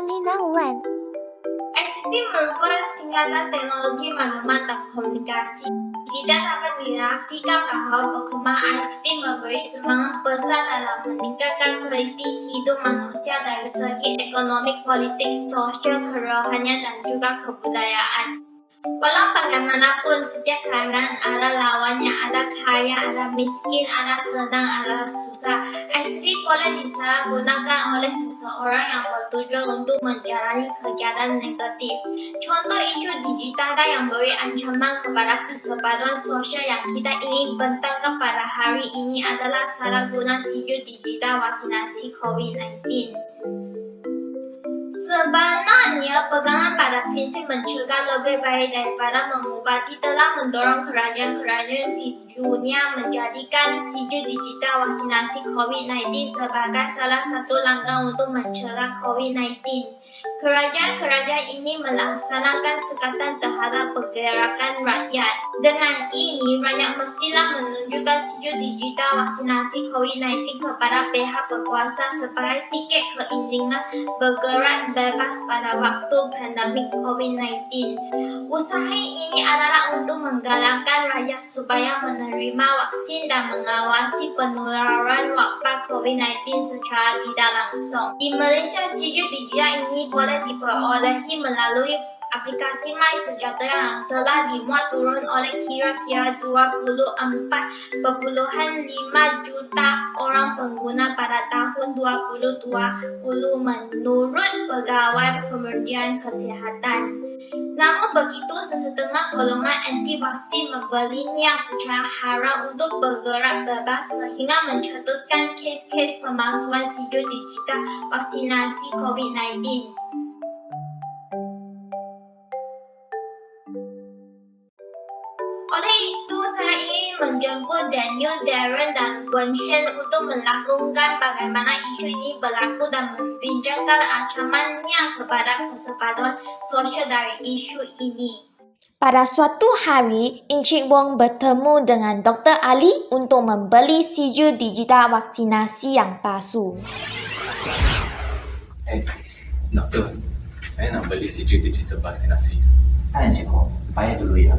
Ninawan. ICT merupakan singkatan teknologi maklumat dan komunikasi. Tidak dapat dinafikan bahwa perkembangan ICT memberi sumbangan besar dalam meningkatkan kualitas hidup manusia dari segi ekonomi, politik, sosial, kerohanian, dan juga kebudayaan. Walau bagaimanapun, setiap keadaan ada lawannya, ada kaya, ada miskin, ada sedang, ada susah. ICT boleh disalahgunakan oleh seseorang yang bertujuan untuk menjalani kegiatan negatif. Contoh isu digital yang beri ancaman kepada kesempatan sosial yang kita ingin bentangkan pada hari ini adalah salah guna sijuk digital vaksinasi COVID-19. Sebenarnya, pegangan pada prinsip mencegah lebih baik daripada mengobati telah mendorong kerajaan-kerajaan di dunia menjadikan sijuk digital vaksinasi COVID-19 sebagai salah satu langkah untuk mencegah COVID-19. Kerajaan-kerajaan ini melaksanakan sekatan terhadap pergerakan rakyat. Dengan ini, rakyat mestilah menunjukkan sijuk digital vaksinasi COVID-19 kepada pihak berkuasa sebagai tiket keinginan bergerak bebas pada waktu pandemik COVID-19. Usaha ini adalah untuk menggalakkan rakyat supaya menerima vaksin dan mengawasi penularan wabak COVID-19 secara tidak langsung. Di Malaysia, sijuk digital ini boleh diperolehi melalui aplikasi MySejahtera yang telah dimuat turun oleh kira-kira 24.5 juta orang pengguna pada tahun 2020 menurut Pegawai Kementerian Kesihatan. Namun begitu, sesetengah golongan anti vaksin membelinya secara haram untuk bergerak bebas sehingga mencetuskan kes-kes pemalsuan sijuk digital vaksinasi COVID-19. Oleh itu, saya ingin menjemput Daniel, Darren, dan Wenshen untuk melakukan bagaimana isu ini berlaku dan membincangkan ancamannya kepada kesempatan sosial dari isu ini. Pada suatu hari, Encik Wong bertemu dengan Dr. Ali untuk membeli sijuk digital vaksinasi yang palsu. Doktor, saya nak beli sijuk digital vaksinasi. Hai Encik Wong, bayar dulu ya.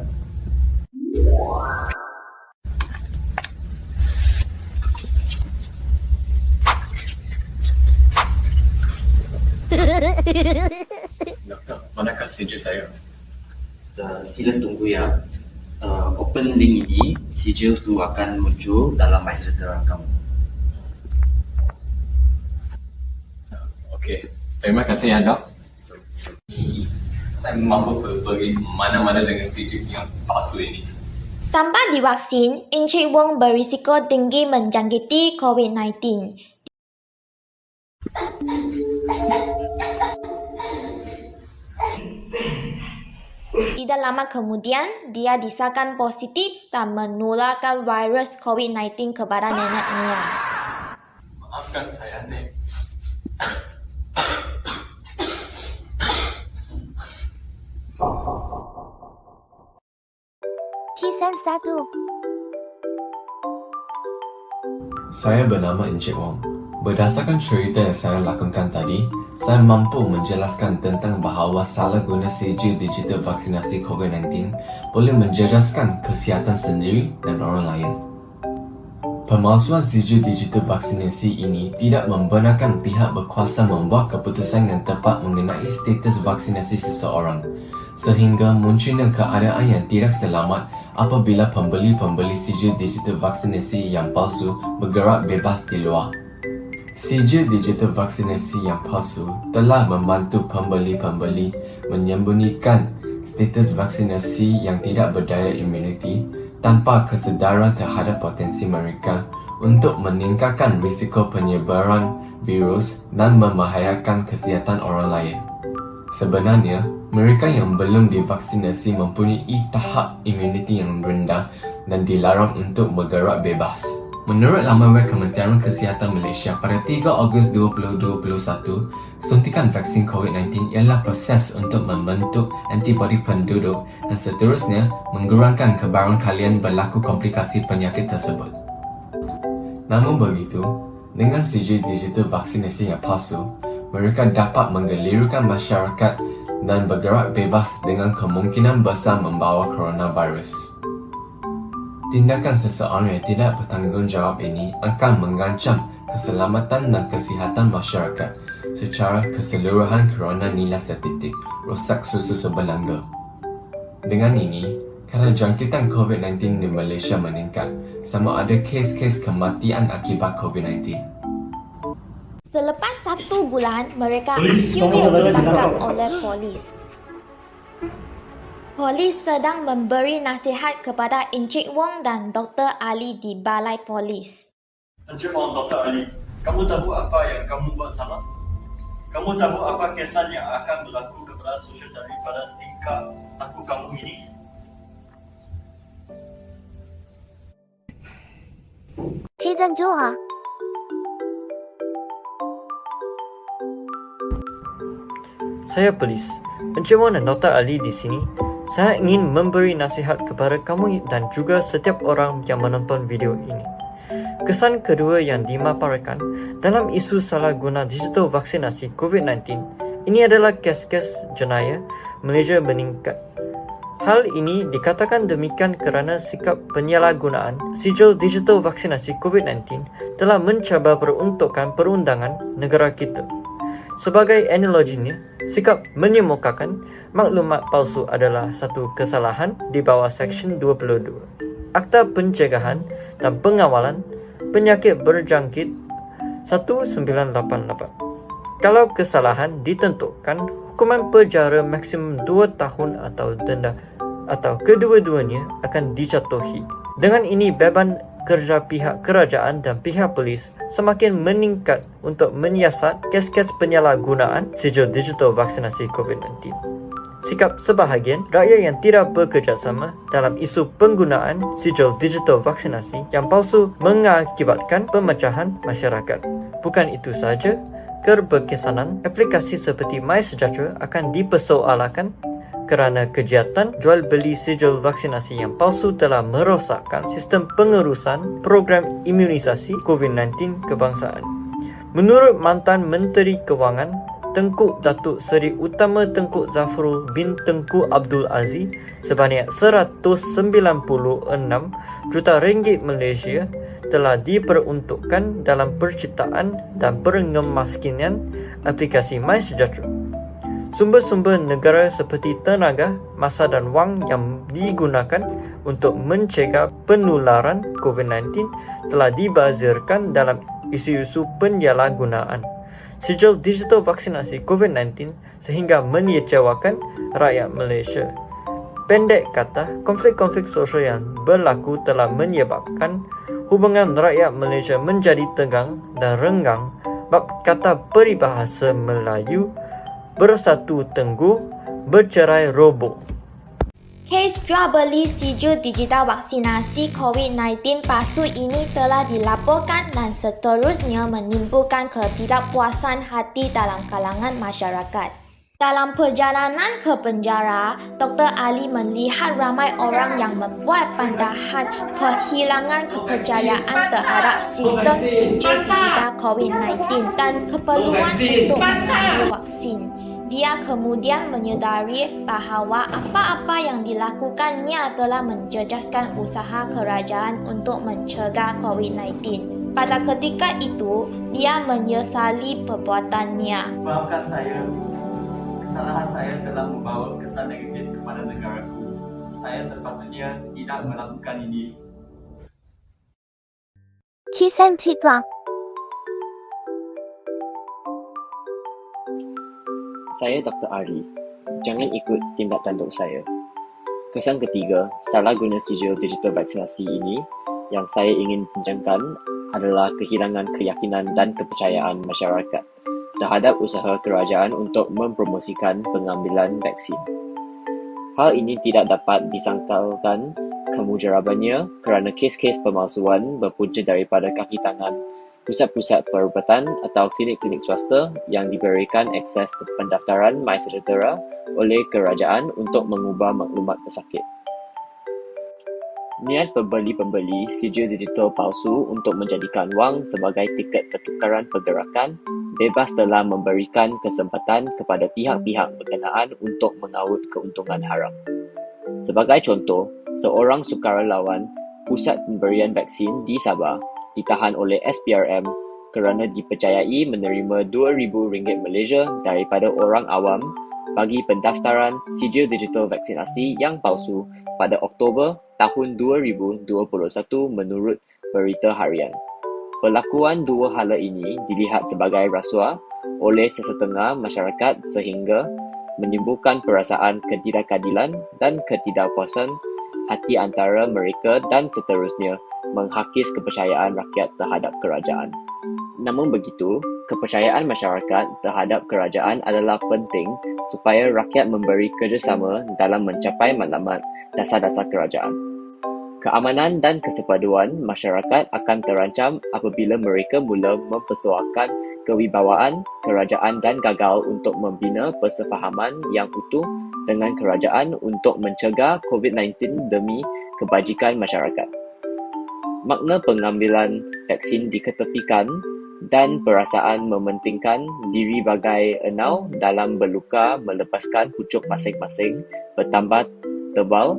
Doktor, manakah sijuk saya? Sila tunggu ya. Open link ini, sijuk tu akan muncul dalam MySejahtera kamu. Okey, terima kasih ya dok. Saya mampu pergi mana-mana dengan sijuk yang palsu ini. Tanpa divaksin, Encik Wong berisiko tinggi menjangkiti COVID-19. Tidak lama kemudian, dia disahkan positif dan menularkan virus COVID-19 kepada neneknya. Maafkan saya, Nek. Hisan 1. Saya bernama Encik Wong. Berdasarkan cerita yang saya lakukan tadi, saya mampu menjelaskan tentang bahawa salah guna sijuk digital vaksinasi COVID-19 boleh menjejaskan kesihatan sendiri dan orang lain. Pemalsuan sijuk digital vaksinasi ini tidak membenarkan pihak berkuasa membuat keputusan yang tepat mengenai status vaksinasi seseorang, sehingga munculnya keadaan yang tidak selamat apabila pembeli-pembeli sijuk digital vaksinasi yang palsu bergerak bebas di luar. Sijuk digital vaksinasi yang palsu telah membantu pembeli-pembeli menyembunyikan status vaksinasi yang tidak berdaya imuniti tanpa kesedaran terhadap potensi mereka untuk meningkatkan risiko penyebaran virus dan membahayakan kesihatan orang lain. Sebenarnya, mereka yang belum divaksinasi mempunyai tahap imuniti yang rendah dan dilarang untuk bergerak bebas. Menurut laman web Kementerian Kesihatan Malaysia pada 3 Ogos 2021, suntikan vaksin COVID-19 ialah proses untuk membentuk antibodi penduduk dan seterusnya mengurangkan kebarangkalian berlaku komplikasi penyakit tersebut. Namun begitu, dengan sijuk digital vaksinasi yang palsu, mereka dapat menggelirukan masyarakat dan bergerak bebas dengan kemungkinan besar membawa coronavirus. Tindakan seseorang yang tidak bertanggungjawab ini akan mengancam keselamatan dan kesihatan masyarakat secara keseluruhan kerana nilai statistik rosak susu sebelangga. Dengan ini, kerana jangkitan COVID-19 di Malaysia meningkat, sama ada kes-kes kematian akibat COVID-19. Selepas 1 bulan, mereka akhirnya ditangkap oleh polis. Polis sedang memberi nasihat kepada Encik Wong dan Dr. Ali di Balai Polis. Encik Wong, Dr. Ali, kamu tahu apa yang kamu buat salah? Kamu tahu apa kesan yang akan berlaku kepada sosial daripada tingkah laku kamu ini? Kesan 좋아. Saya polis. Encik Wong dan Dr. Ali di sini. Saya ingin memberi nasihat kepada kamu dan juga setiap orang yang menonton video ini. Kesan kedua yang dimaparkan dalam isu salah guna digital vaksinasi COVID-19 ini adalah kes-kes jenayah Malaysia meningkat. Hal ini dikatakan demikian kerana sikap penyalahgunaan sijil digital vaksinasi COVID-19 telah mencabar peruntukan perundangan negara kita. Sebagai analoginya, sikap menyemukakan maklumat palsu adalah satu kesalahan di bawah Seksyen 22 Akta Pencegahan dan Pengawalan Penyakit Berjangkit 1988. Kalau kesalahan ditentukan, hukuman penjara maksimum 2 tahun atau denda atau kedua-duanya akan dijatuhi. Dengan ini, beban kerja pihak kerajaan dan pihak polis semakin meningkat untuk menyiasat kes-kes penyalahgunaan sijil digital vaksinasi COVID-19. Sikap sebahagian rakyat yang tidak bekerjasama dalam isu penggunaan sijil digital vaksinasi yang palsu mengakibatkan pemecahan masyarakat. Bukan itu sahaja, keberkesanan aplikasi seperti MySejahtera akan dipersoalkan kerana kegiatan jual beli sijil vaksinasi yang palsu telah merosakkan sistem pengurusan program imunisasi COVID-19 kebangsaan. Menurut mantan Menteri Kewangan Tengku Datuk Seri Utama Tengku Zafrul bin Tengku Abdul Aziz, sebanyak 196 juta ringgit Malaysia telah diperuntukkan dalam penciptaan dan pengemaskinan aplikasi MySejahtera. Sumber-sumber negara seperti tenaga, masa dan wang yang digunakan untuk mencegah penularan COVID-19 telah dibazirkan dalam isu-isu penyalahgunaan sijil digital vaksinasi COVID-19 sehingga mengecewakan rakyat Malaysia. Pendek kata, konflik-konflik sosial yang berlaku telah menyebabkan hubungan rakyat Malaysia menjadi tegang dan renggang. Bab kata peribahasa Melayu, bersatu tengguh, bercerai roboh. Kes jual beli sijil digital vaksinasi COVID-19 palsu ini telah dilaporkan dan seterusnya menimbulkan ketidakpuasan hati dalam kalangan masyarakat. Dalam perjalanan ke penjara, Dr. Ali melihat ramai orang yang membuat pandangan kehilangan kepercayaan terhadap sistem sijil digital COVID-19 dan keperluan untuk mengambil vaksin. Dia kemudian menyedari bahawa apa-apa yang dilakukannya telah menjejaskan usaha kerajaan untuk mencegah COVID-19. Pada ketika itu, dia menyesali perbuatannya. Maafkan saya. Kesalahan saya telah membawa kesan negatif kepada negaraku. Saya sepatutnya tidak melakukan ini. Kesan 3. Saya Dr. Ali. Jangan ikut tindak tanduk saya. Kesan ketiga, salah guna sijil digital vaksinasi ini yang saya ingin bincangkan adalah kehilangan keyakinan dan kepercayaan masyarakat terhadap usaha kerajaan untuk mempromosikan pengambilan vaksin. Hal ini tidak dapat disangkalkan kemujarabannya kerana kes-kes pemalsuan berpunca daripada kaki tangan pusat-pusat perubatan atau klinik-klinik swasta yang diberikan akses pendaftaran MySejahtera oleh kerajaan untuk mengubah maklumat pesakit. Niat pembeli-pembeli sijil digital palsu untuk menjadikan wang sebagai tiket pertukaran pergerakan bebas telah memberikan kesempatan kepada pihak-pihak berkenaan untuk mengaut keuntungan haram. Sebagai contoh, seorang sukarelawan Pusat Pemberian Vaksin di Sabah ditahan oleh SPRM kerana dipercayai menerima RM2,000 Malaysia daripada orang awam bagi pendaftaran sijil digital vaksinasi yang palsu pada Oktober tahun 2021 menurut Berita Harian. Pelakuan dua hala ini dilihat sebagai rasuah oleh sesetengah masyarakat sehingga menimbulkan perasaan ketidakadilan dan ketidakpuasan hati antara mereka dan seterusnya menghakis kepercayaan rakyat terhadap kerajaan. Namun begitu, kepercayaan masyarakat terhadap kerajaan adalah penting supaya rakyat memberi kerjasama dalam mencapai matlamat dasar-dasar kerajaan. Keamanan dan kesepaduan masyarakat akan terancam apabila mereka mula mempersoalkan kewibawaan kerajaan dan gagal untuk membina persefahaman yang utuh dengan kerajaan untuk mencegah COVID-19 demi kebajikan masyarakat. Makna pengambilan vaksin diketepikan dan perasaan mementingkan diri bagai enau dalam berluka melepaskan pucuk masing-masing bertambah tebal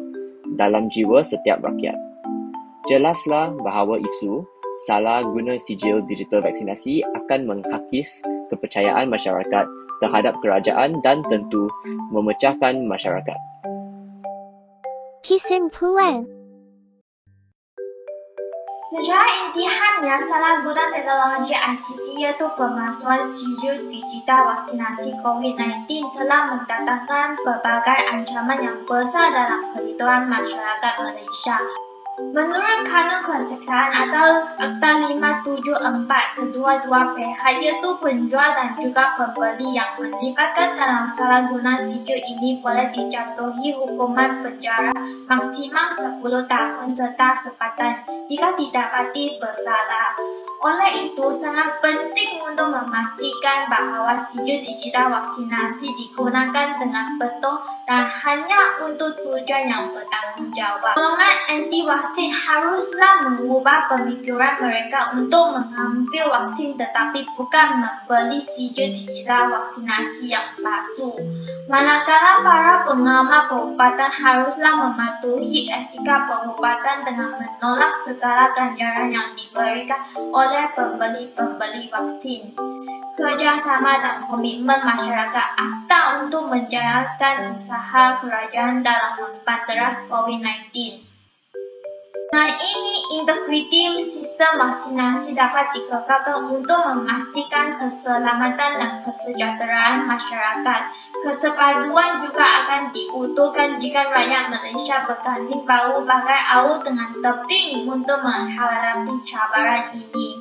dalam jiwa setiap rakyat. Jelaslah bahawa isu salah guna sijil digital vaksinasi akan menghakis kepercayaan masyarakat terhadap kerajaan dan tentu memecahkan masyarakat. Kesimpulan. Secara intihannya, salah guna teknologi ICT iaitu pemalsuan sijil digital vaksinasi COVID-19 telah mendatangkan berbagai ancaman yang besar dalam kehidupan masyarakat Malaysia. Menurut Kanun Keseksaan atau Akta 574, kedua-dua pihak iaitu penjual dan juga pembeli yang melibatkan dalam salah guna sijil ini boleh dijatuhi hukuman penjara maksimal 10 tahun serta sepatan jika didapati bersalah. Oleh itu, sangat penting untuk memastikan bahawa sijil digital vaksinasi digunakan dengan betul dan hanya untuk tujuan yang bertanggungjawab. Golongan anti-vaksin haruslah mengubah pemikiran mereka untuk mengambil vaksin tetapi bukan membeli sijil digital vaksinasi yang palsu. Manakala para pengamal pengubatan haruslah mematuhi etika pengubatan dengan menolak segala ganjaran yang diberikan oleh pembeli-pembeli vaksin. Kerjasama dan komitmen masyarakat akta untuk menjalankan usaha kerajaan dalam membanteras COVID-19. Dengan ini, integriti sistem vaksinasi dapat dikekalkan untuk memastikan keselamatan dan kesejahteraan masyarakat. Kesepaduan juga akan diutuhkan jika rakyat Malaysia berganding bahu bagai awal dengan tebing untuk menghadapi cabaran ini.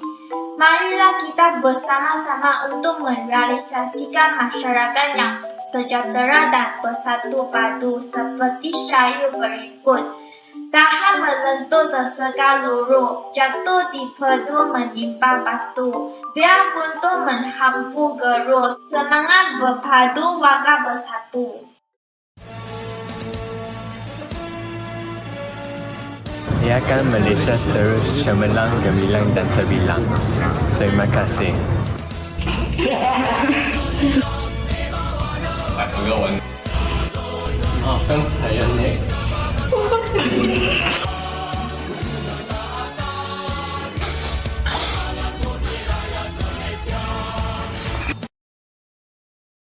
Marilah kita bersama-sama untuk merealisasikan masyarakat yang sejahtera dan bersatu padu seperti syair berikut. Tahan melentur tersegar luruh, jatuh di pedu menimpa batu. Biar guntur menhampu geruh, semangat berpadu warga bersatu. Biarkan Malaysia terus cemerlang, gemilang dan terbilang. Terima kasih. Maafkan saya, Next.